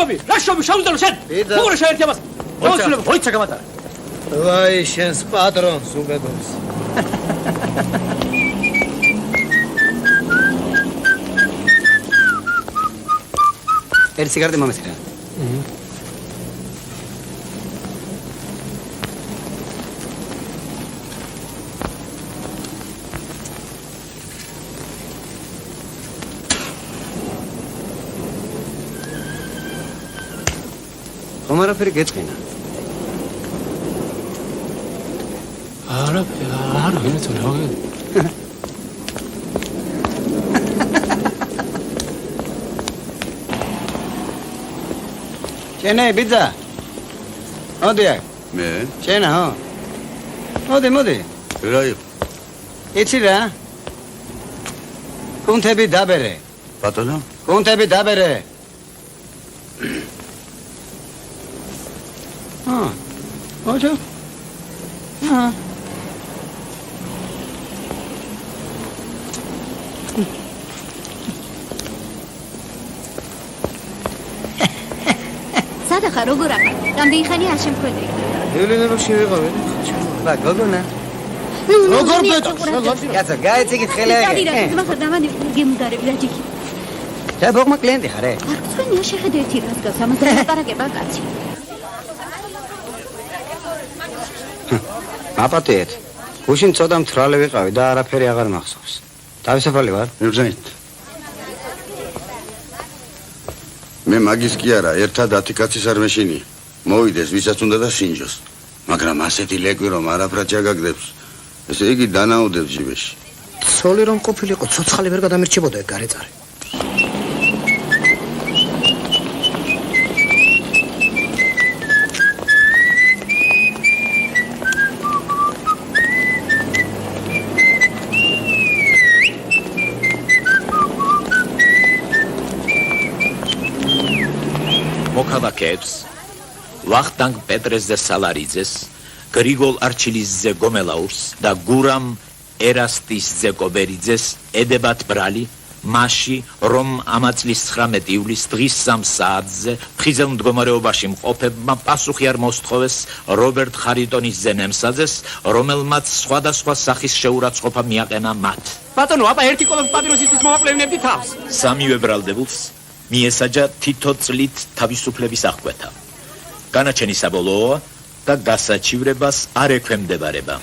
რაშობი შავდანო შენ უყურე შეერთებას მოიცილებ ვოიცა გამატარა ვაი შენს პატრონს უბედოს ერთი სიგარეტი მომეცხრა არაფერი გეწყინა. არაფერი, არა, იმეცო რა. შენე ბიძა. მოდი აქ. მე? შენ ხო? მოდი. რა იყო? იცი რა? კუნთები დაბერე. ბატონო? კუნთები დაბერე. ოჯო? სადახა როგორ აქვს? რამდენი ხანი არ შემთხვედი? ელენეროში ვიყავი. ბა გოგონა. როგორ ბეჭდს? კაცო, გაიცი ხელე. ძმა ხარ დამანი გემუდარები რა ჯიქი. და ბოგმა კლიენტი ხარე? არ გწვენია შეხედე ერთი რას გას ამაზე ლაპარაკება კაცი. აპატიეთ. გუშინ ცოტა მთრალი ვიყავი და არაფერი აღარ მახსოვს. თავისუფალი ვარ? მებზენით. მე მაგის კი არა, ერთად 10 კაცის არ მეშინი. მოვიდეს ვისაც უნდა და სინჯოს. მაგრამ ასეთი ლეკვი რომ არაფრად ჩაგაგდებს, ესე იგი დანაუდებს ჯიბეში. ცოლი რომ ყოფილიყო, ცოცხალი ვერ გადამირჩებოდა ეგ გარეწარი. მოქალაქეებს ვახტანგ პეტრესზე სალარიძეს, გრიგოლ არჩილისძე გომელაურს და გურამ ერასტისძე კობერიძეს ედებათ ბრალი მასში, რომ ამა წლის 19 ივლისს დღის 3 საათზე ფხიზელ მდგომარეობაში მყოფებმა პასუხი არ მოსთხოვეს რობერტ ხარიტონის ზენემსაძეს, რომელმაც სხვადასხვა სახის შეურაცხყოფა მიაყენა მათ. ბატონო, აბა ერთი კოლოს პატრონისთვის მოვაკლებინებდი თავს. სამივე ბრალდებულს მიესაჯა თითო წლით თავისუფლების აღკვეთა. განაჩენი საბოლოოა და გასაჩივრებას არ ექვემდებარება.